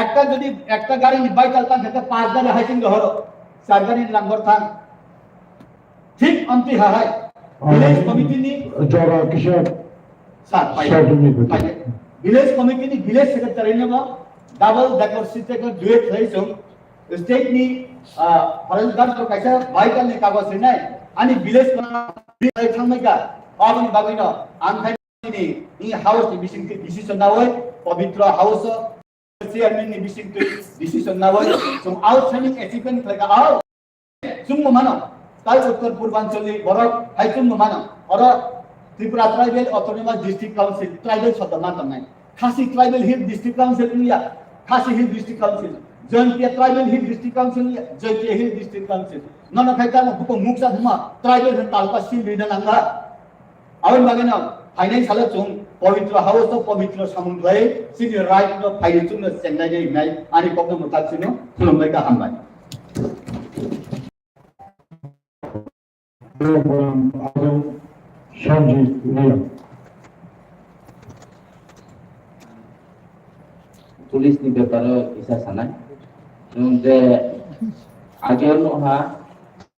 একটা যদি একটা গাড়ি ভাইটাল থান সেটা 5 গাড়ি হাইটিং হর 4 গাড়ি নাম্বার থান ঠিক অন্তি হাই ভিলেজ কমিটি নি জরা কিশোর স্যার ভিলেজ কমিটি নি ভিলেজ সেক্রেটারি নে ডাবল डेकोरेशन থেকে ডুয়েট হইছো स्टेट नि फरेस्टगार्ड को कैसा भाइटल नि कागज नै अनि भिलेज मा थांनायका अबनि बागैन आनखाइनि नि हाउस नि बिसिंति डिसिजन नावै पवित्र हाउस चेयरमैन नि बिसिंति डिसिजन नावै जों आउटस्टैंडिंग अचिभमेंट लाइक आउ जों मानो ताल उत्तर पूर्वांचलनि बरक हाइचुम मानो और Tripura tribal autonomous district council tribal शब्द मात्र नै खासी ट्राइबल हिल डिस्ट्रिक्ट काउंसिल नि Khasi hill district council Jaintia tribal hill district council Jaintia hill district council नन खाइता बुको मुक्सा धुमा ट्राइबल हन तालपा सिल बिना नांगा आवन बागेन फाइनाइ साला जों पवित्र हाउस तो पवित्र समुद्रय सिनि राइट नो फाइल जुन चेन्नाइ नै नाइ आनि कक्न मुतासिनो खुलुमबाय का हामबाय पुलिस नि बेपार isa sanai nungde agar noha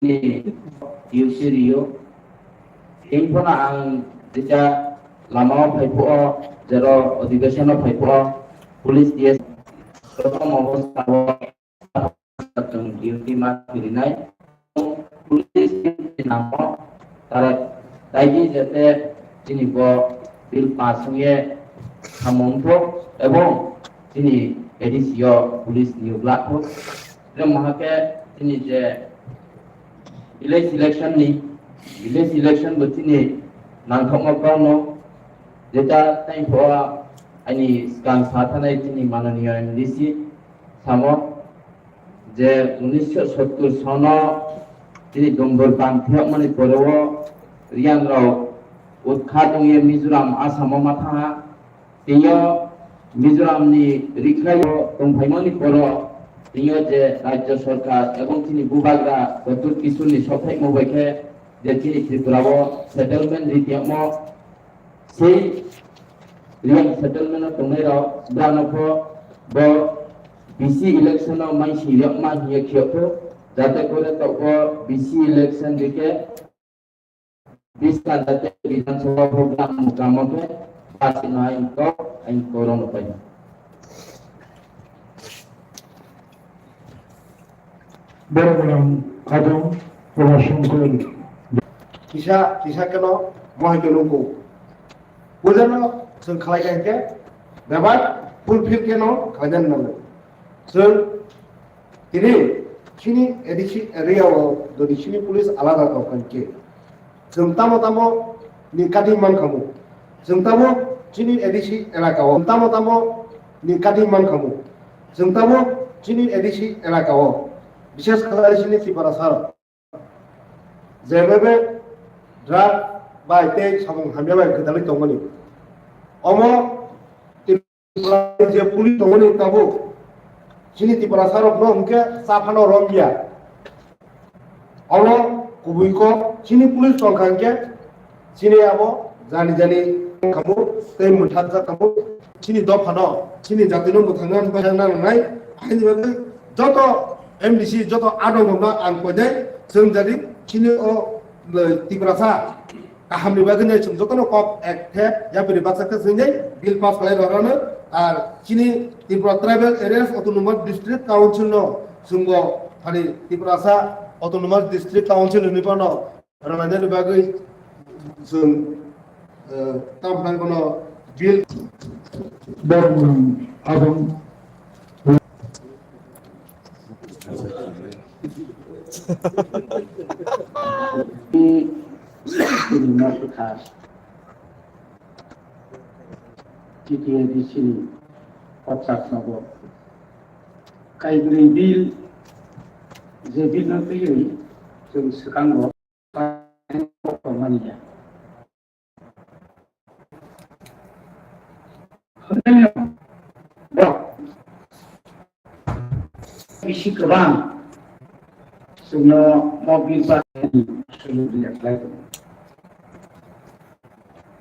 ni yusirio infona ang dija lama phaipo jero अधिवेशन phaipo police dia prothom obostha tung duty ma pirinai police namo tara daiji jate jini bo bill pass huye khamongpo ebong ini edisio pulis niuglak ho dan mahake ini je village election betini nangthok no jeta tai phoa ani skang sathanai tini mananiya MDC samo je 1970 sono tini dombor bangthok mani porowo riang rao utkhatung ye Mizoram Asam matha tiyo Mizoram नि रिखायो दंफाइमानि परो तियो जे राज्य सरकार एवं तिनि बुबाग्रा गतुर किशोरनि सफाइ मबाइखे जे तिनि त्रिपुराव settlement रितियामो से real settlement तंगैराव ब्रानफो ब बीसी इलेक्शन माइसि यमा हिय खियखो जाते करे तो बीसी इलेक्शन दिके 20 का जाते विधानसभा प्रोग्राम मुकामके पासिनाय को ain koron pai Berang kadang promotion ko kisah keno moh keno ko bujano sun khalai kan ke dapat fulfill keno khajan nang sun ini sini edisi area do di sini pulis alada ko kan ke sun tamo nikati man kamu sun tamo Chini edisi elakawo tamo ni kati man kamu jengtamo chini edisi elakawo বিশেষ করে sini Tripura sar jebebe drug ba ite samung hamya gedali tongoni omo je puli tongoni tabo chini Tripura sar no unke safano romia ono kubuiko chini pulis tongkanke chini abo jani kamu tei muthaja kamu chini dofano chini jatino muthangan bajana nai ani babe joto MDC joto ado gomba ang kode jeng jadi chini o Tripura sa kahamni bagane chung joto no kop ekte ya beri baksa ke singai bill pass kalai rorana ar chini Tripura Tribal Areas Autonomous District Council no sunggo hari Tripura sa Autonomous District Council ni pano rana ne bagai sung tampan kono bill berang kadang ini masukkan kita di sini otak nago kai bil je bil nanti ini jeng sekarang go pemania isi kerang semua mobil parkir sudah tidak lagi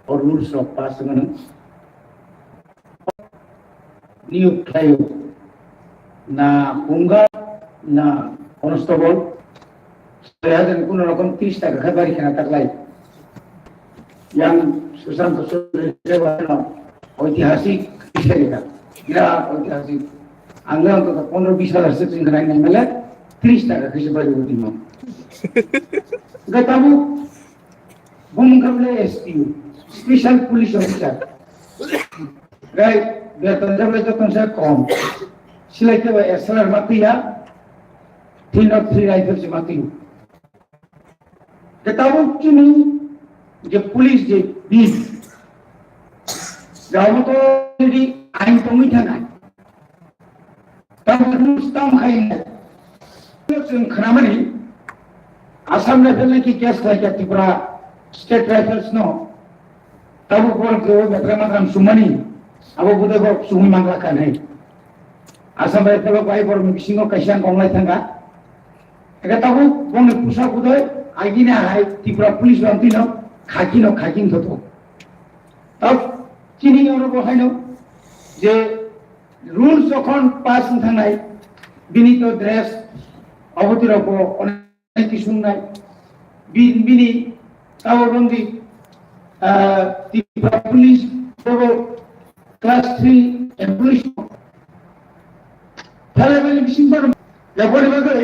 orul sopas dengan niuk kayu না home guard না constable কোন রকম 30 টাকা খাই বাড়ি কেনা থাকলাই yang Sushant ঐতিহাসিক হিসেবে বিরাট ঐতিহাসিক আগে অন্তত 15-20 হাজার সেটিং নাই মেলে 30 টাকা হিসেবে বাড়ি দিন তাবু বুমকাবলে এসপিউ স্পেশাল পুলিশ অফিসার রাইট বেতন যাবে যখন সে কম সিলাইতে বা এসএলআর মাতিয়া 303 রাইফেলস মাতিয়া তাবু চিনি যে পুলিশ যে বিল যাওয়া তো যদি আইন কমই থাকায় তাহলে রুস্তাম খাই না খানামানি আসাম রাইফেল নাকি কেস থাকে ত্রিপুরা স্টেট রাইফেলস নো তাবু পর কেউ বেতরামাদাম সুমানি আবু বুদেব সুমি মাংলা কানে আসাম রাইফেল বাই বড় মিশিংও কাইসান কমলাই থাকা এটা তাবু বনে পুষা বুদয় আইগিনা হাই ত্রিপুরা পুলিশ বান্তি নাও খাকিন হতো তাও চিনি ওর বহাইনো যে রুলস যখন পাস থানায় বিনীত ড্রেস অবতির অনেক কিছু নাই বিনি তাও বন্দি ত্রিপুরা পুলিশ ক্লাস 3 পুলিশ তাহলে মানে বিশেষ করে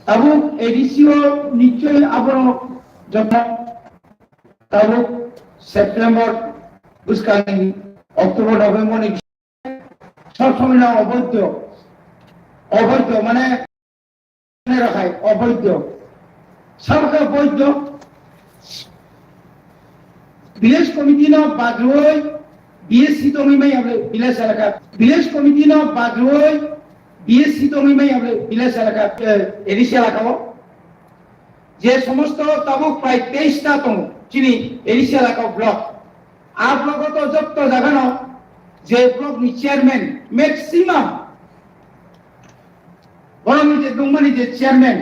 আবু এডিসিও নিশ্চয়ই আবার যখন তাবো সেপ্টেম্বর বুঝকানি অক্টোবর নভেম্বর সব সময় না অবৈধ মানে রাখায় অবৈধ সবকে বৈধ ভিলেজ কমিটি ন বাগরই বিএসসি তমিমাই আমরা ভিলেজ এলাকা ভিলেজ কমিটি ন বাগরই বিএসসি তমিমাই আমরা ভিলেজ এলাকা এডিসি এলাকাও যে সমস্ত তাবো প্রায় 23টা তম চিনি এডিসি এলাকা ব্লক আর ব্লক তো যত জাগানো যে ব্লক নি চেয়ারম্যান ম্যাক্সিমাম বরং যে দুমানি যে চেয়ারম্যান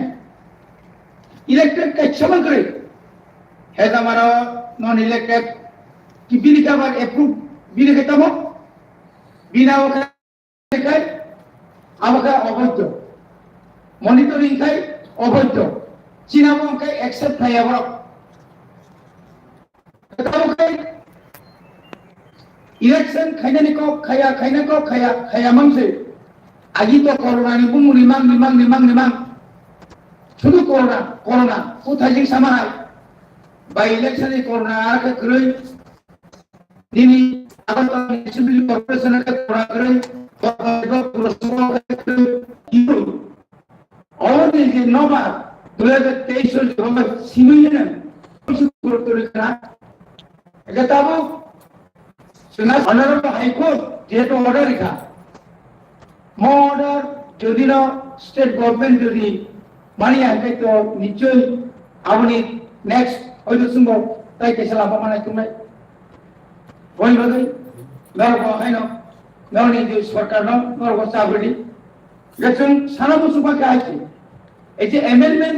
ইলেক্টেড কাইছামা করে হেজ আমারা নন ইলেক্টেড কি বিলি কাবার অ্যাপ্রুভ বিলি কেতাম বিনা ওখানে আমাকে অবৈধ মনিটরিং খাই অবৈধ চিনাবো খাই অ্যাকসেপ্ট খাই আবার ইলেকশন খাইনানি কো খায়া মাংসে আগে তো করোনানি বুমু নিমাং শুধু করোনা কোথায় যে সামানাই বা ইলেকশনে করোনা আর কে করে দিনি আবার তো অ্যাসেম্বলি কর্পোরেশনের কে করোনা করে और ये नोबा 2023 से हम सीमियन गुरुत्वाकर्षण এটা তাবো সেনা অনারেবল হাইকোর্ট যেহেতু অর্ডার রেখা অর্ডার যদি না স্টেট গভর্নমেন্ট যদি মানিয়ে আনবে তো নিশ্চয়ই আপনি নেক্সট হয়তো শুনবো তাই কেসে লাভ মানে তুমি বই বই নরব হয় না নরনি যে সরকার নরব চাকরি গেছেন সারা বছর বাকি আছে এই যে অ্যামেন্ডমেন্ট